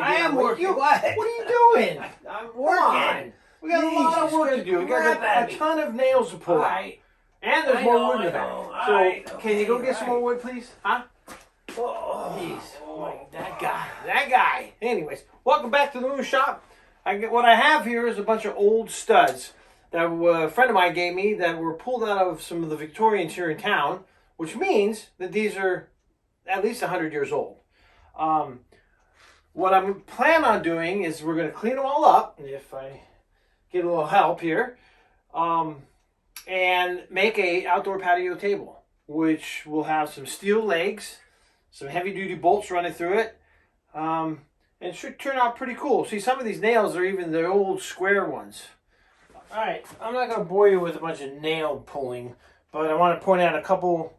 I am working. What are you doing? I'm working. We got a lot of work to do. We got a ton of nails to pull. All right. And there's more wood in there. Right, So, can you go get some more wood, please? Huh? Oh, Jeez. Oh, that guy. Anyways, welcome back to the Moon Shop. What I have here is a bunch of old studs that a friend of mine gave me that were pulled out of some of the Victorians here in town, which means that these are at least 100 years old. What I'm planning on doing is we're going to clean them all up, if I get a little help here, and make a outdoor patio table, which will have some steel legs, some heavy-duty bolts running through it, and it should turn out pretty cool. See, some of these nails are even the old square ones. All right, I'm not going to bore you with a bunch of nail pulling, but I want to point out a couple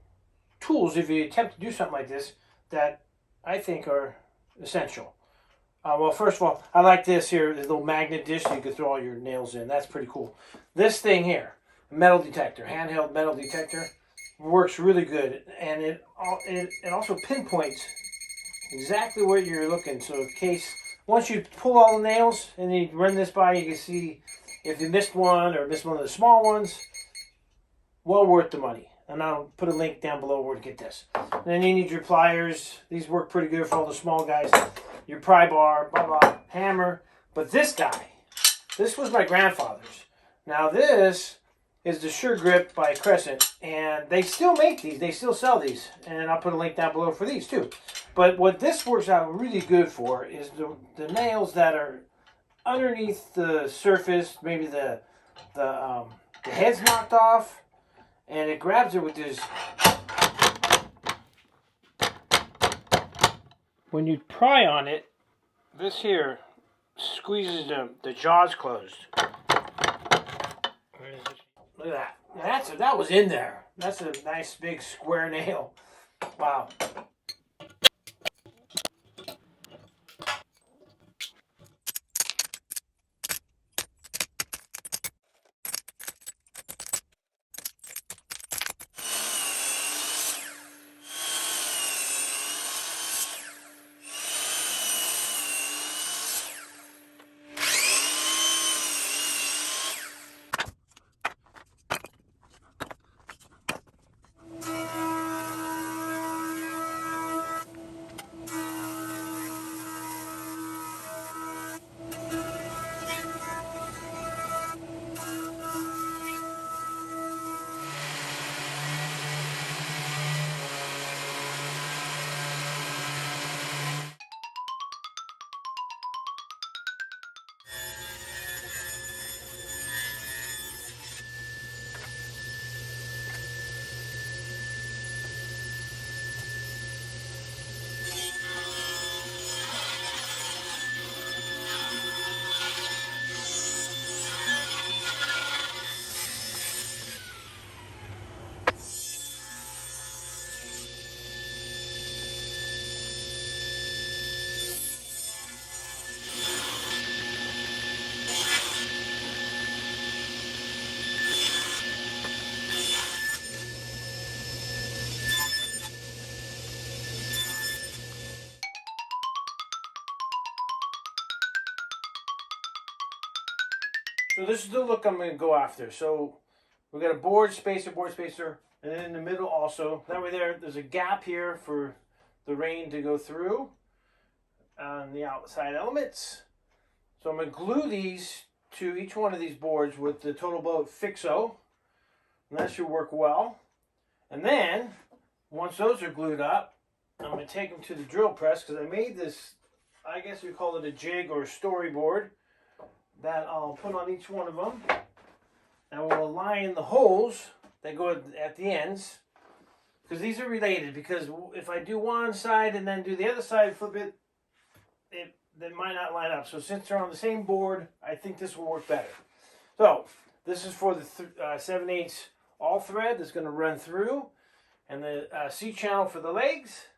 tools if you attempt to do something like this that I think are essential. Well, first of all, I like this here, the little magnet dish so you can throw all your nails in. That's pretty cool. This thing here, metal detector, handheld metal detector, works really good, and it also pinpoints exactly where you're looking. So in case once you pull all the nails and you run this by, you can see if you missed one or missed one of the small ones. Well worth the money. And I'll put a link down below where to get this. And then you need your pliers. These work pretty good for all the small guys. Your pry bar, hammer. But this guy, this was my grandfather's. Now this is the Sure Grip by Crescent, and they still make these. They still sell these, and I'll put a link down below for these too. But what this works out really good for is the nails that are underneath the surface. Maybe the head's knocked off, and it grabs it with this. When you pry on it, this here squeezes the jaws closed. Where is it? Look at that. That was in there. That's a nice big square nail. Wow. So this is the look I'm going to go after. So we've got a board spacer, and then in the middle also. That way there's a gap here for the rain to go through on the outside elements. So I'm going to glue these to each one of these boards with the Total Boat Fixo. And that should work well. And then, once those are glued up, I'm going to take them to the drill press because I made this, I guess we call it a jig or a storyboard, that I'll put on each one of them. And we'll align the holes that go at the ends, because these are related. Because if I do one side and then do the other side, flip it, they might not line up. So since they're on the same board, I think this will work better. So this is for the 7/8 all thread that's going to run through, and the C channel for the legs.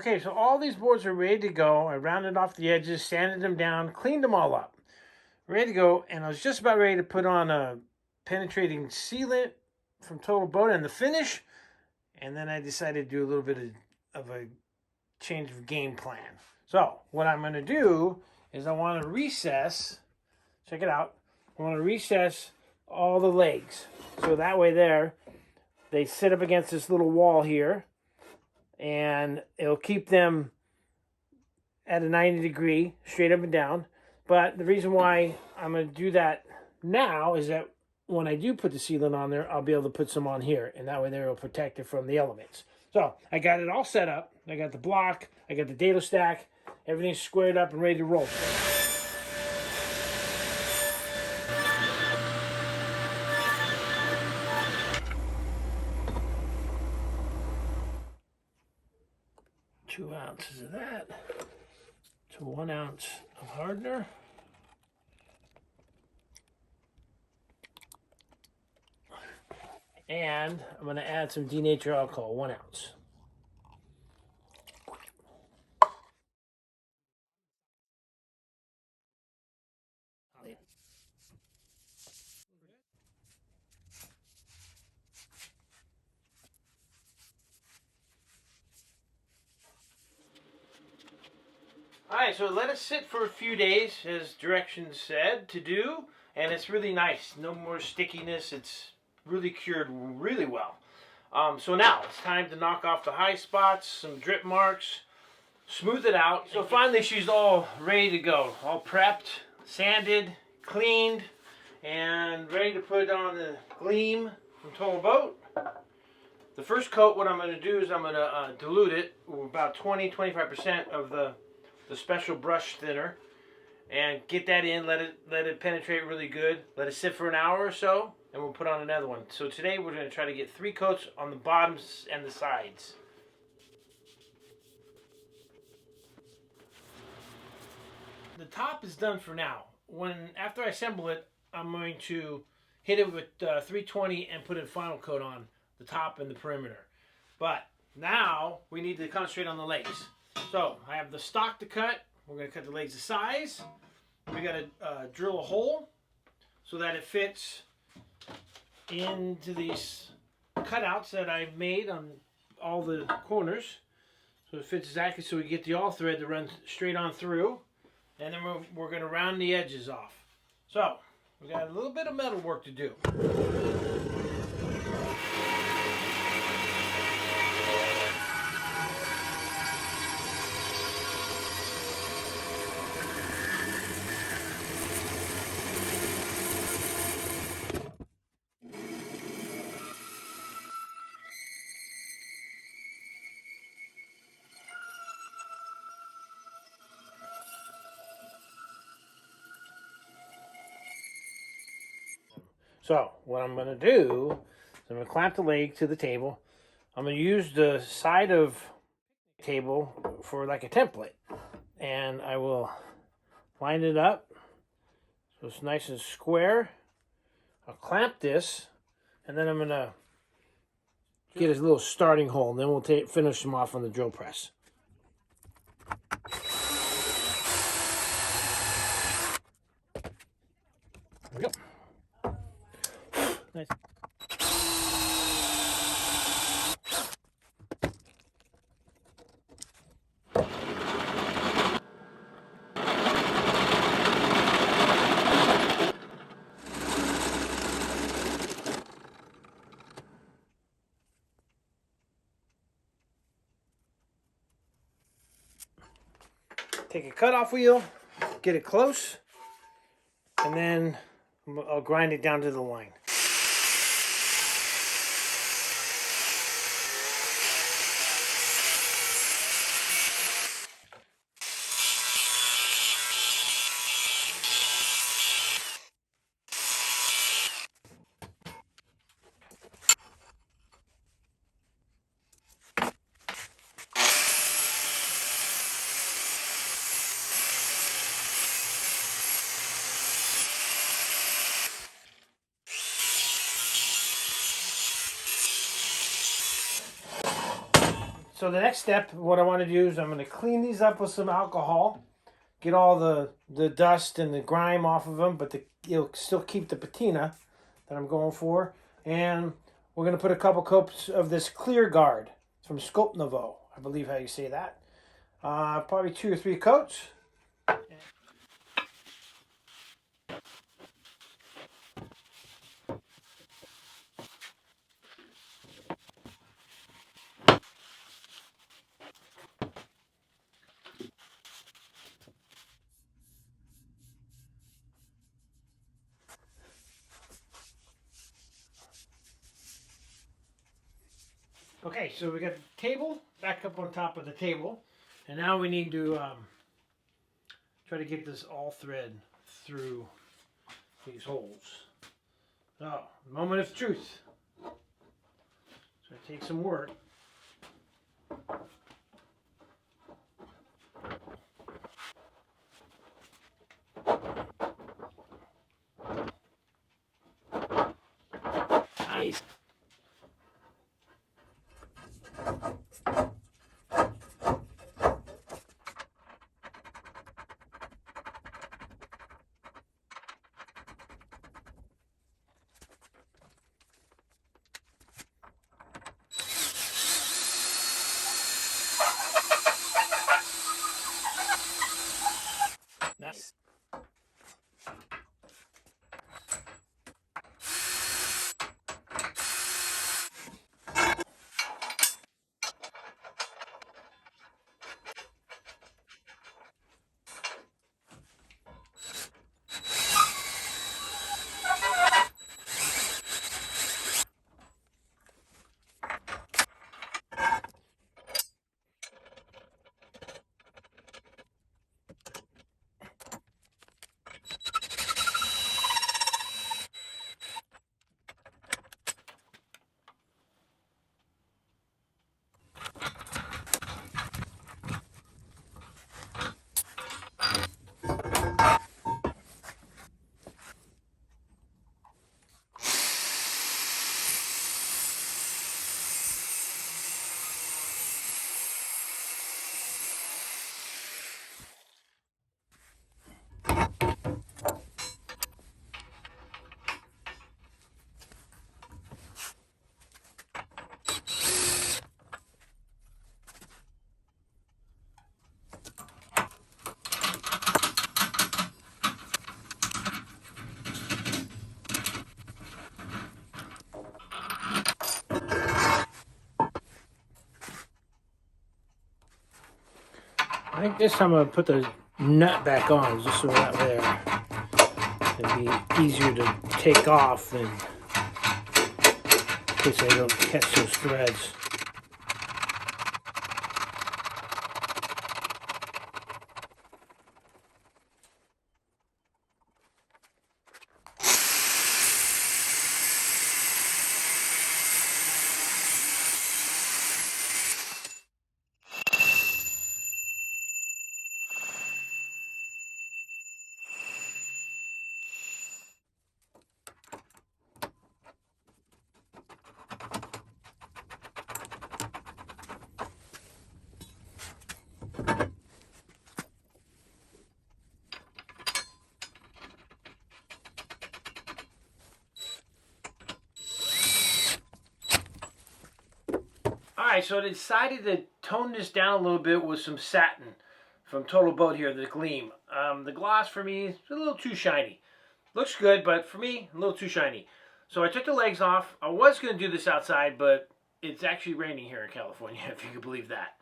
Okay, so all these boards are ready to go. I rounded off the edges, sanded them down, cleaned them all up. Ready to go, and I was just about ready to put on a penetrating sealant from Total Boat and the finish, and then I decided to do a little bit of a change of game plan. So what I'm going to do is I want to recess, check it out, I want to recess all the legs. So that way they sit up against this little wall here, and it'll keep them at a 90 degree, straight up and down. But the reason why I'm going to do that now is that when I do put the sealant on there, I'll be able to put some on here, and that way there will protect it from the elements. So I got it all set up. I got the block, I got the dado stack, everything's squared up and ready to roll. Two ounces of that to 1 ounce of hardener. And I'm going to add some denatured alcohol, 1 ounce. Alright, so let it sit for a few days, as directions said to do, and it's really nice. No more stickiness. It's really cured really well. So now it's time to knock off the high spots, some drip marks, smooth it out. So finally she's all ready to go, all prepped, sanded, cleaned, and ready to put on the Gleam from Total Boat. The first coat, what I'm going to do is I'm going to dilute it with about 20-25% of the special brush thinner, and get that in, let it penetrate really good, let it sit for an hour or so, and we'll put on another one. So today we're going to try to get 3 coats on the bottoms and the sides. The top is done for now. After I assemble it, I'm going to hit it with 320 and put a final coat on the top and the perimeter. But now we need to concentrate on the legs. So I have the stock to cut. We're going to cut the legs to size. We got to drill a hole so that it fits into these cutouts that I've made on all the corners. So it fits exactly, so we get the all thread to run straight on through. And then we're going to round the edges off. So we got a little bit of metal work to do. So what I'm going to do is I'm going to clamp the leg to the table. I'm going to use the side of the table for like a template, and I will line it up so it's nice and square. I'll clamp this, and then I'm going to get a little starting hole, and then we'll finish them off on the drill press. There we go. Nice. Take a cutoff wheel, get it close, and then I'll grind it down to the line. So the next step, what I want to do is I'm going to clean these up with some alcohol, get all the dust and the grime off of them, but it'll still keep the patina that I'm going for. And we're going to put a couple coats of this clear guard from Scope Nouveau, I believe how you say that. Probably 2 or 3 coats. Okay, so we got the table back up on top of the table, and now we need to try to get this all thread through these holes. So, moment of truth. So it takes some work. Nice. Nice. I think this time I'm going to put the nut back on just so that way it'll be easier to take off than in case I don't catch those threads. Alright, so I decided to tone this down a little bit with some satin from Total Boat here, the Gleam. The gloss for me is a little too shiny. Looks good, but for me, a little too shiny. So I took the legs off. I was going to do this outside, but it's actually raining here in California, if you can believe that.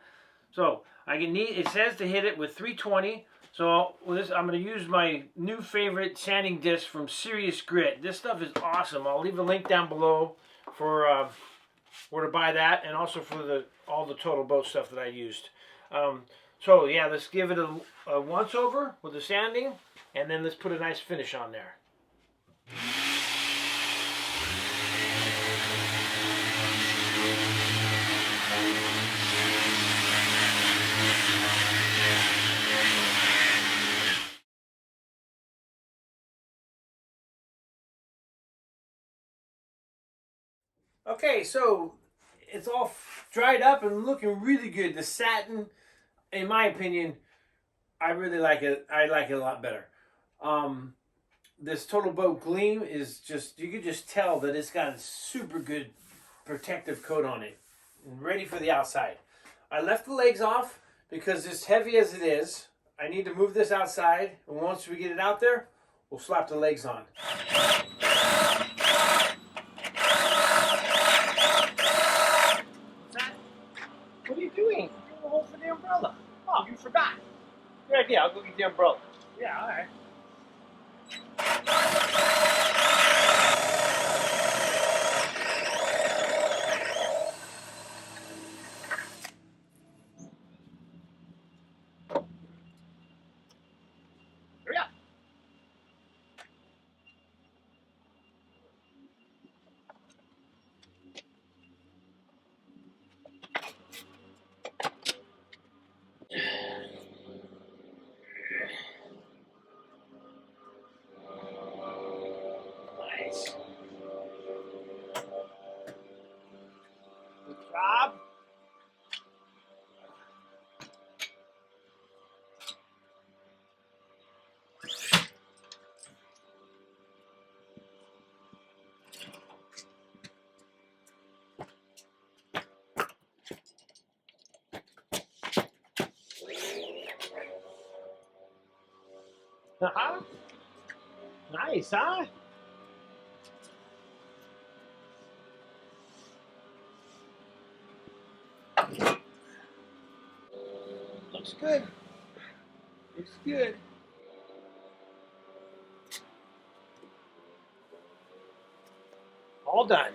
So it says to hit it with 320. So I'm going to use my new favorite sanding disc from Serious Grit. This stuff is awesome. I'll leave a link down below for where to buy that, and also for all the Total Boat stuff that I used. So yeah, let's give it a once over with the sanding, and then let's put a nice finish on there. Okay, so it's all dried up and looking really good. The satin, in my opinion, I really like it. I like it a lot better. This Total Boat Gleam is just, you can just tell that it's got a super good protective coat on it. Ready for the outside. I left the legs off because as heavy as it is, I need to move this outside. And once we get it out there, we'll slap the legs on. What are you doing? I'm a hole for the umbrella. Oh, you forgot. Good idea. I'll go get the umbrella. Yeah, all right. Hurry up. Nice. Good job. Uh-huh. Nice, huh? Looks good. Looks good. All done.